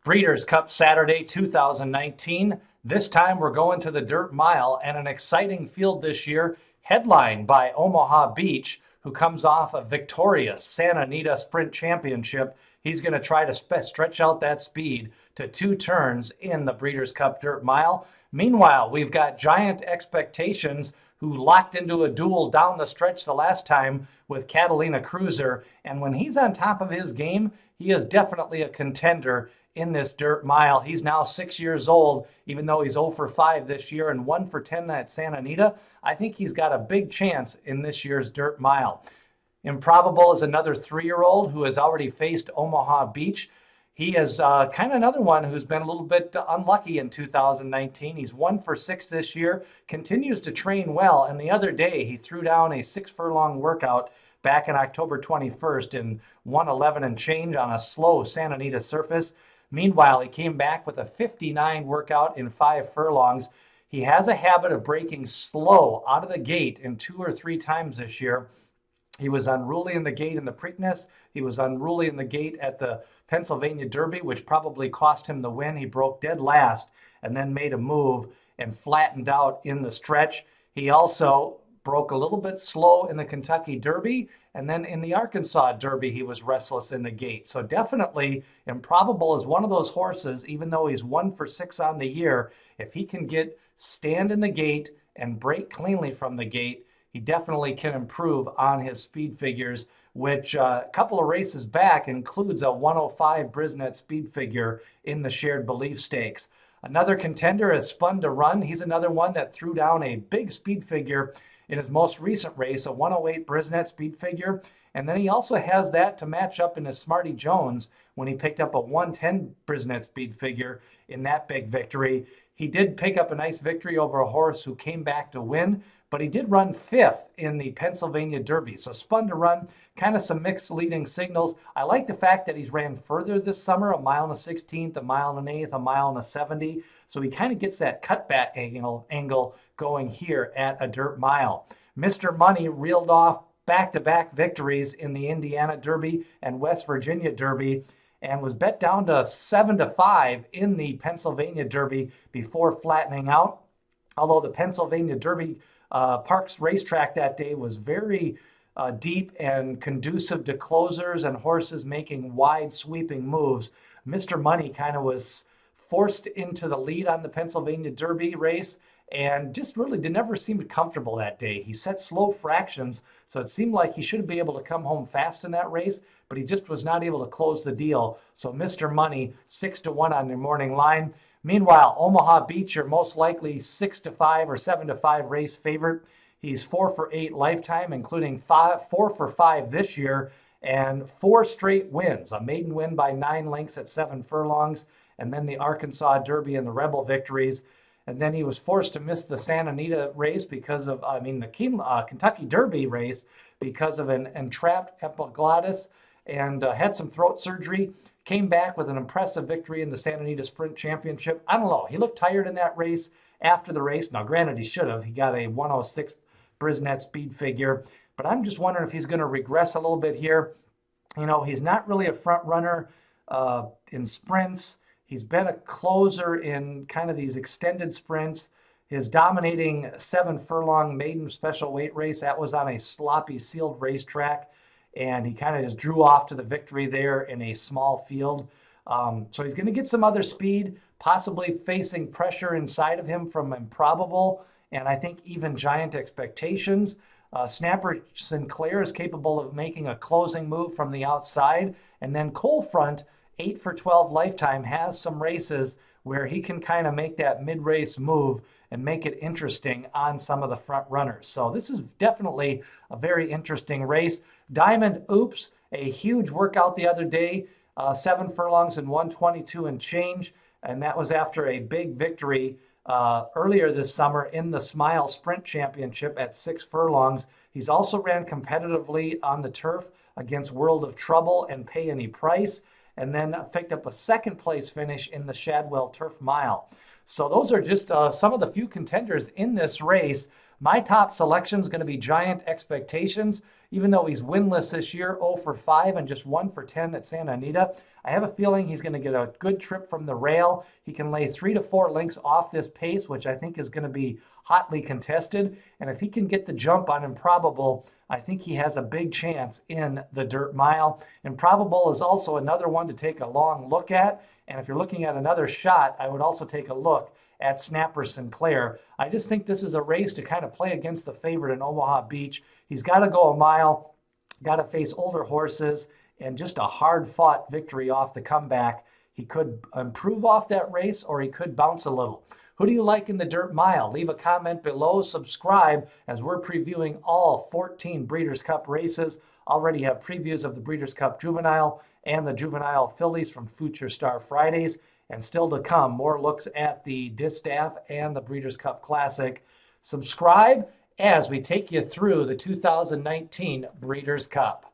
Breeders' Cup Saturday 2019. This time we're going to the dirt mile and an exciting field this year, headlined by Omaha Beach, who comes off a victorious Santa Anita Sprint Championship. He's going to try to stretch out that speed to 2 turns in the Breeders' Cup Dirt Mile. Meanwhile, we've got Giant Expectations, who locked into a duel down the stretch the last time with Catalina Cruiser. And when he's on top of his game, he is definitely a contender in this dirt mile. He's now 6 years old, even though he's 0 for 5 this year and 1 for 10 at Santa Anita. I think he's got a big chance in this year's dirt mile. Improbable is another 3-year-old who has already faced Omaha Beach. He is kind of another one who's been a little bit unlucky in 2019. He's 1 for 6 this year, continues to train well, and the other day he threw down a 6-furlong workout back on October 21st in 1:11 and change on a slow Santa Anita surface. Meanwhile, he came back with a 59 workout in 5 furlongs. He has a habit of breaking slow out of the gate in 2 or 3 times this year. He was unruly in the gate in the Preakness. He was unruly in the gate at the Pennsylvania Derby, which probably cost him the win. He broke dead last and then made a move and flattened out in the stretch. He also broke a little bit slow in the Kentucky Derby, and then in the Arkansas Derby, he was restless in the gate. So definitely Improbable is one of those horses, even though he's 1 for 6 on the year, if he can stand in the gate and break cleanly from the gate, he definitely can improve on his speed figures, which a couple of races back includes a 105 Brisnet speed figure in the Shared Belief Stakes. Another contender is Spun to Run. He's another one that threw down a big speed figure in his most recent race, a 108 Brisnet speed figure. And then he also has that to match up in his Smarty Jones when he picked up a 110 Brisnet speed figure in that big victory. He did pick up a nice victory over a horse who came back to win, but he did run 5th in the Pennsylvania Derby. So Spun to Run, kind of some mixed leading signals. I like the fact that he's ran further this summer, 1 mile and a 16th, 1 mile and an 1/8, 1 mile and a 70. So he kind of gets that cutback angle going here at a dirt mile. Mr. Money reeled off back-to-back victories in the Indiana Derby and West Virginia Derby, and was bet down to 7 to 5 in the Pennsylvania Derby before flattening out. Although the Pennsylvania Derby Parks racetrack that day was very deep and conducive to closers and horses making wide sweeping moves, Mr. Money kind of was forced into the lead on the Pennsylvania Derby race and just really never seemed comfortable that day. He set slow fractions, so it seemed like he should be able to come home fast in that race, but he just was not able to close the deal. So Mr. Money, 6 to 1 on the morning line. Meanwhile, Omaha Beach, your most likely 6 to 5 or 7 to 5 race favorite. He's 4 for 8 lifetime, including 4 for 5 this year, and 4 straight wins. A maiden win by 9 lengths at 7 furlongs, and then the Arkansas Derby and the Rebel victories. And then he was forced to miss the Santa Anita race the Kentucky Derby race because of an entrapped epiglottis and had some throat surgery. Came back with an impressive victory in the Santa Anita Sprint Championship. I don't know. He looked tired in that race after the race. Now, granted, he should have. He got a 106 Brisnet speed figure. But I'm just wondering if he's going to regress a little bit here. You know, he's not really a front runner in sprints. He's been a closer in kind of these extended sprints. His dominating 7-furlong maiden special weight race, that was on a sloppy sealed racetrack. And he kind of just drew off to the victory there in a small field. So he's going to get some other speed, possibly facing pressure inside of him from Improbable, and I think even Giant Expectations. Snapper Sinclair is capable of making a closing move from the outside. And then Cold Front, 8 for 12 lifetime, has some races where he can kind of make that mid-race move and make it interesting on some of the front runners. So this is definitely a very interesting race. Diamond Oops, a huge workout the other day, 7 furlongs and 122 and change. And that was after a big victory earlier this summer in the Smile Sprint Championship at 6 furlongs. He's also ran competitively on the turf against World of Trouble and Pay Any Price, and then picked up a 2nd place finish in the Shadwell Turf Mile. So those are just some of the few contenders in this race. My top selection is going to be Giant Expectations. Even though he's winless this year, 0 for 5 and just 1 for 10 at Santa Anita, I have a feeling he's going to get a good trip from the rail. He can lay 3 to 4 lengths off this pace, which I think is going to be hotly contested. And if he can get the jump on Improbable, I think he has a big chance in the dirt mile. Improbable is also another one to take a long look at. And if you're looking at another shot, I would also take a look at Snapper Sinclair. I just think this is a race to kind of play against the favorite in Omaha Beach. He's got to go a mile, got to face older horses, and just a hard-fought victory off the comeback. He could improve off that race, or he could bounce a little. Who do you like in the dirt mile? Leave a comment below. Subscribe as we're previewing all 14 Breeders' Cup races. Already have previews of the Breeders' Cup Juvenile and the Juvenile Fillies from Future Star Fridays. And still to come, more looks at the Distaff and the Breeders' Cup Classic. Subscribe as we take you through the 2019 Breeders' Cup.